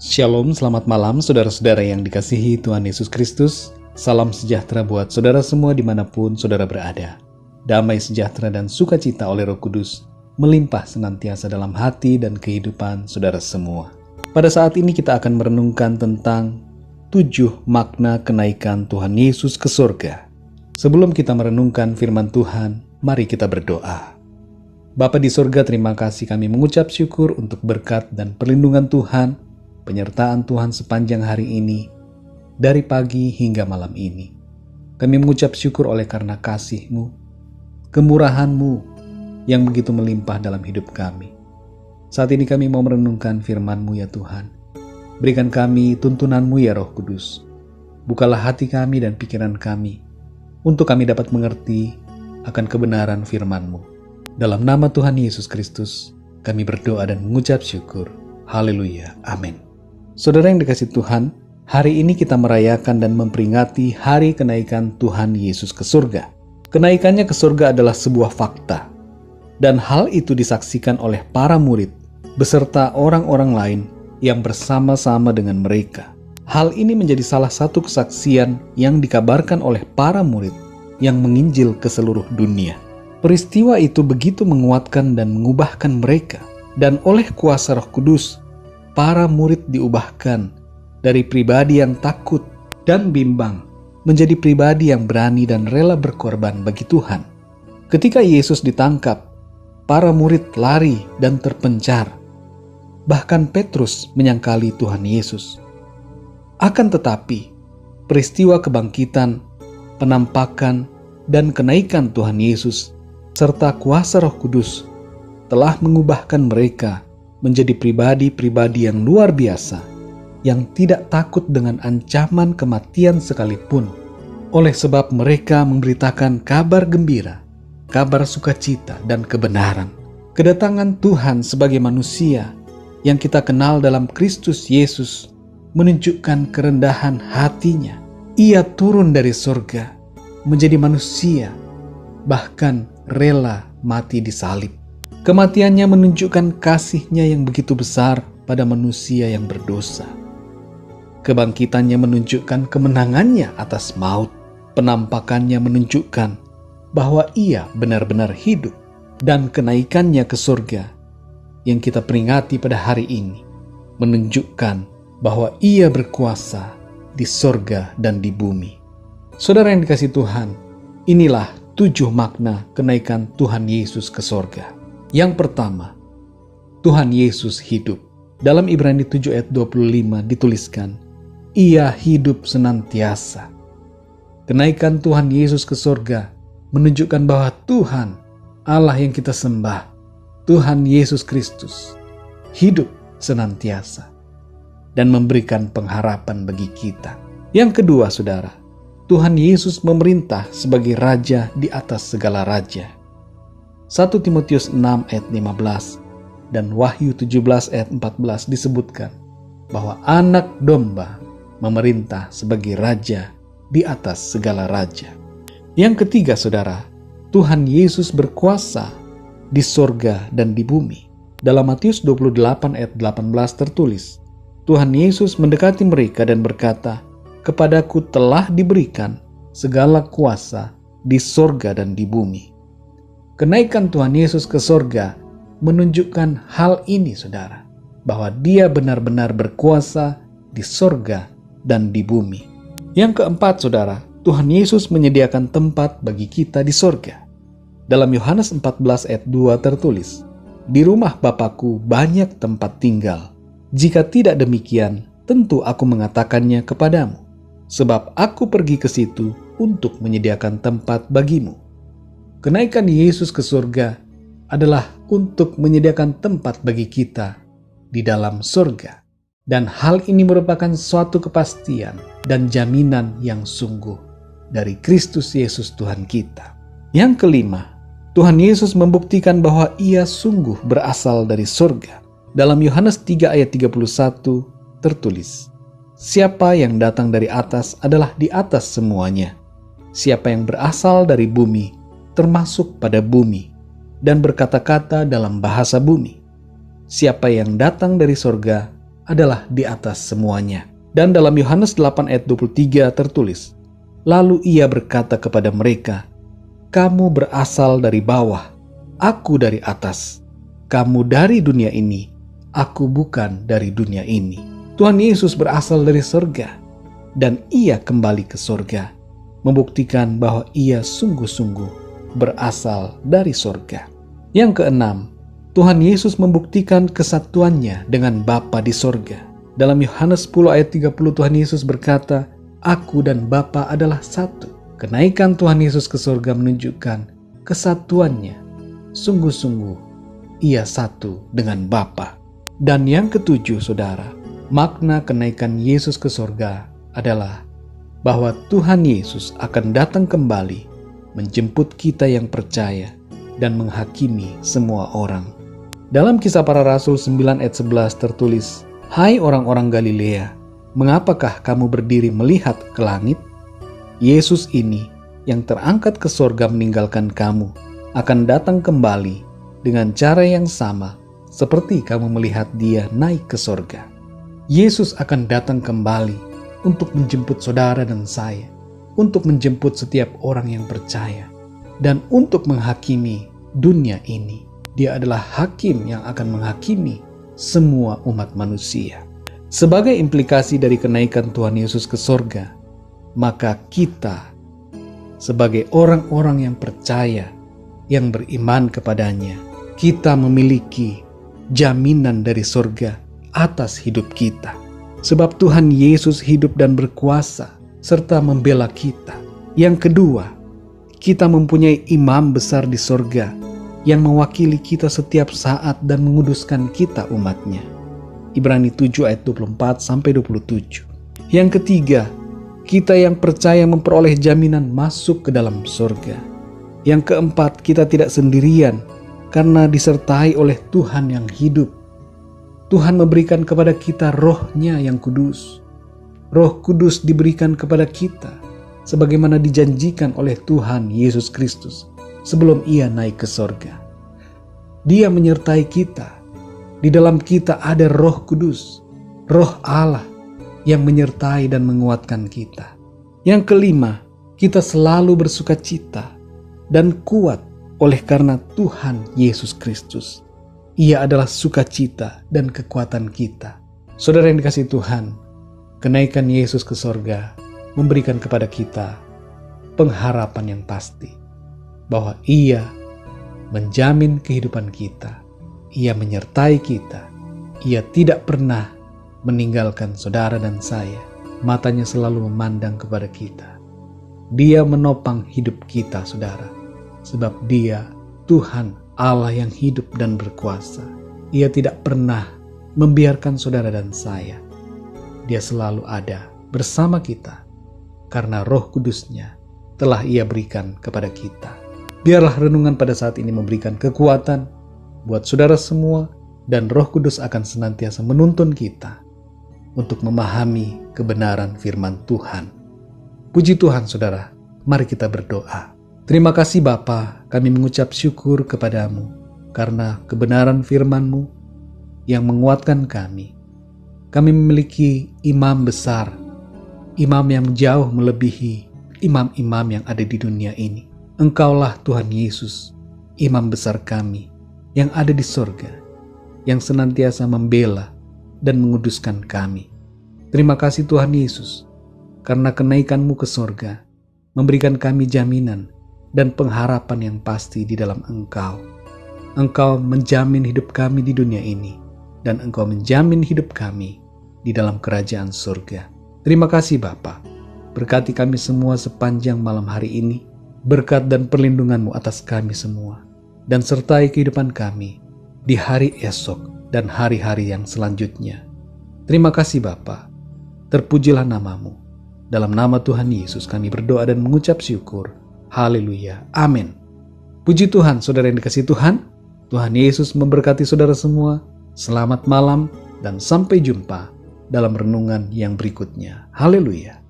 Shalom, selamat malam saudara-saudara yang dikasihi Tuhan Yesus Kristus. Salam sejahtera buat saudara semua dimanapun saudara berada. Damai sejahtera dan sukacita oleh Roh Kudus melimpah senantiasa dalam hati dan kehidupan saudara semua. Pada saat ini kita akan merenungkan tentang 7 makna kenaikan Tuhan Yesus ke surga. Sebelum kita merenungkan firman Tuhan, mari kita berdoa. Bapa di surga, terima kasih kami mengucap syukur untuk berkat dan perlindungan Tuhan, penyertaan Tuhan sepanjang hari ini, dari pagi hingga malam ini. Kami mengucap syukur oleh karena kasih-Mu, kemurahan-Mu yang begitu melimpah dalam hidup kami. Saat ini kami mau merenungkan firman-Mu ya Tuhan. Berikan kami tuntunan-Mu ya Roh Kudus. Bukalah hati kami dan pikiran kami, untuk kami dapat mengerti akan kebenaran firman-Mu. Dalam nama Tuhan Yesus Kristus, kami berdoa dan mengucap syukur. Haleluya. Amin. Saudara yang dikasihi Tuhan, hari ini kita merayakan dan memperingati hari kenaikan Tuhan Yesus ke surga. Kenaikannya ke surga adalah sebuah fakta, dan hal itu disaksikan oleh para murid beserta orang-orang lain yang bersama-sama dengan mereka. Hal ini menjadi salah satu kesaksian yang dikabarkan oleh para murid yang menginjil ke seluruh dunia. Peristiwa itu begitu menguatkan dan mengubahkan mereka, dan oleh kuasa Roh Kudus, para murid diubahkan dari pribadi yang takut dan bimbang menjadi pribadi yang berani dan rela berkorban bagi Tuhan. Ketika Yesus ditangkap, para murid lari dan terpencar. Bahkan Petrus menyangkali Tuhan Yesus. Akan tetapi, peristiwa kebangkitan, penampakan, dan kenaikan Tuhan Yesus serta kuasa Roh Kudus telah mengubahkan mereka menjadi pribadi-pribadi yang luar biasa, yang tidak takut dengan ancaman kematian sekalipun, oleh sebab mereka memberitakan kabar gembira, kabar sukacita dan kebenaran. Kedatangan Tuhan sebagai manusia yang kita kenal dalam Kristus Yesus menunjukkan kerendahan hatinya. Ia turun dari surga menjadi manusia, bahkan rela mati di salib. Kematiannya menunjukkan kasih-Nya yang begitu besar pada manusia yang berdosa. Kebangkitannya menunjukkan kemenangannya atas maut. Penampakannya menunjukkan bahwa Ia benar-benar hidup. Dan kenaikannya ke surga yang kita peringati pada hari ini menunjukkan bahwa Ia berkuasa di surga dan di bumi. Saudara yang dikasihi Tuhan, inilah 7 makna kenaikan Tuhan Yesus ke surga. Yang pertama, Tuhan Yesus hidup. Dalam Ibrani 7 ayat 25 dituliskan, Ia hidup senantiasa. Kenaikan Tuhan Yesus ke surga menunjukkan bahwa Tuhan, Allah yang kita sembah, Tuhan Yesus Kristus, hidup senantiasa dan memberikan pengharapan bagi kita. Yang kedua, saudara, Tuhan Yesus memerintah sebagai Raja di atas segala raja. 1 Timotius 6 ayat 15 dan Wahyu 17 ayat 14 disebutkan bahwa anak domba memerintah sebagai raja di atas segala raja. Yang ketiga, saudara, Tuhan Yesus berkuasa di sorga dan di bumi. Dalam Matius 28 ayat 18 tertulis, Tuhan Yesus mendekati mereka dan berkata, "Kepadaku telah diberikan segala kuasa di sorga dan di bumi." Kenaikan Tuhan Yesus ke sorga menunjukkan hal ini, saudara, bahwa Dia benar-benar berkuasa di sorga dan di bumi. Yang keempat, saudara, Tuhan Yesus menyediakan tempat bagi kita di sorga. Dalam Yohanes 14 ayat 2 tertulis, "Di rumah Bapa-Ku banyak tempat tinggal. Jika tidak demikian, tentu Aku mengatakannya kepadamu, sebab Aku pergi ke situ untuk menyediakan tempat bagimu." Kenaikan Yesus ke surga adalah untuk menyediakan tempat bagi kita di dalam surga. Dan hal ini merupakan suatu kepastian dan jaminan yang sungguh dari Kristus Yesus Tuhan kita. Yang kelima, Tuhan Yesus membuktikan bahwa Ia sungguh berasal dari surga. Dalam Yohanes 3 ayat 31 tertulis, "Siapa yang datang dari atas adalah di atas semuanya. Siapa yang berasal dari bumi termasuk pada bumi dan berkata-kata dalam bahasa bumi. Siapa yang datang dari sorga adalah di atas semuanya. Dan dalam Yohanes 8 ayat 23 tertulis, lalu ia berkata kepada mereka, kamu berasal dari bawah, aku dari atas. Kamu dari dunia ini, aku bukan dari dunia ini. Tuhan Yesus berasal dari surga, dan ia kembali ke surga, membuktikan bahwa ia sungguh-sungguh berasal dari surga. Yang keenam, Tuhan Yesus membuktikan kesatuannya dengan Bapa di surga. Dalam Yohanes 10 ayat 30 Tuhan Yesus berkata, aku dan Bapa adalah satu. Kenaikan Tuhan Yesus ke surga menunjukkan kesatuannya. Sungguh-sungguh ia satu dengan Bapa. Dan yang ketujuh, saudara, makna kenaikan Yesus ke surga adalah bahwa Tuhan Yesus akan datang kembali menjemput kita yang percaya dan menghakimi semua orang. Dalam Kisah Para Rasul 9 ayat 11 tertulis, hai orang-orang Galilea, mengapakah kamu berdiri melihat ke langit? Yesus ini yang terangkat ke surga meninggalkan kamu akan datang kembali dengan cara yang sama seperti kamu melihat dia naik ke surga. Yesus akan datang kembali untuk menjemput saudara dan saya, untuk menjemput setiap orang yang percaya, dan untuk menghakimi dunia ini. Dia adalah hakim yang akan menghakimi semua umat manusia. Sebagai implikasi dari kenaikan Tuhan Yesus ke surga, maka kita sebagai orang-orang yang percaya, yang beriman kepadanya, kita memiliki jaminan dari surga atas hidup kita. Sebab Tuhan Yesus hidup dan berkuasa serta membela kita. Yang kedua, kita mempunyai imam besar di surga yang mewakili kita setiap saat dan menguduskan kita umatnya. Ibrani 7 ayat 24-27. Yang ketiga, kita yang percaya memperoleh jaminan masuk ke dalam surga. Yang keempat, kita tidak sendirian karena disertai oleh Tuhan yang hidup. Tuhan memberikan kepada kita Roh-Nya yang kudus. Roh Kudus diberikan kepada kita sebagaimana dijanjikan oleh Tuhan Yesus Kristus sebelum ia naik ke surga. Dia menyertai kita. Di dalam kita ada Roh Kudus, Roh Allah yang menyertai dan menguatkan kita. Yang kelima, kita selalu bersuka cita dan kuat oleh karena Tuhan Yesus Kristus. Ia adalah sukacita dan kekuatan kita. Saudara yang dikasihi Tuhan, kenaikan Yesus ke surga memberikan kepada kita pengharapan yang pasti bahwa ia menjamin kehidupan kita. Ia menyertai kita. Ia tidak pernah meninggalkan saudara dan saya. Matanya selalu memandang kepada kita. Dia menopang hidup kita, saudara. Sebab dia Tuhan Allah yang hidup dan berkuasa. Ia tidak pernah membiarkan saudara dan saya. Dia selalu ada bersama kita karena Roh Kudus-Nya telah ia berikan kepada kita. Biarlah renungan pada saat ini memberikan kekuatan buat saudara semua, dan Roh Kudus akan senantiasa menuntun kita untuk memahami kebenaran firman Tuhan. Puji Tuhan, saudara. Mari kita berdoa. Terima kasih Bapa, kami mengucap syukur kepadamu karena kebenaran firman-Mu yang menguatkan kami. Kami memiliki imam besar, imam yang jauh melebihi imam-imam yang ada di dunia ini. Engkaulah Tuhan Yesus, imam besar kami yang ada di surga, yang senantiasa membela dan menguduskan kami. Terima kasih Tuhan Yesus, karena kenaikan-Mu ke surga memberikan kami jaminan dan pengharapan yang pasti di dalam Engkau. Engkau menjamin hidup kami di dunia ini, dan Engkau menjamin hidup kami di dalam kerajaan surga. Terima kasih Bapa. Berkati kami semua sepanjang malam hari ini. Berkat dan perlindungan-Mu atas kami semua. Dan sertai kehidupan kami di hari esok dan hari-hari yang selanjutnya. Terima kasih Bapa. Terpujilah nama-Mu. Dalam nama Tuhan Yesus kami berdoa dan mengucap syukur. Haleluya. Amin. Puji Tuhan, saudara yang dikasihi Tuhan. Tuhan Yesus memberkati saudara semua. Selamat malam dan sampai jumpa dalam renungan yang berikutnya. Haleluya.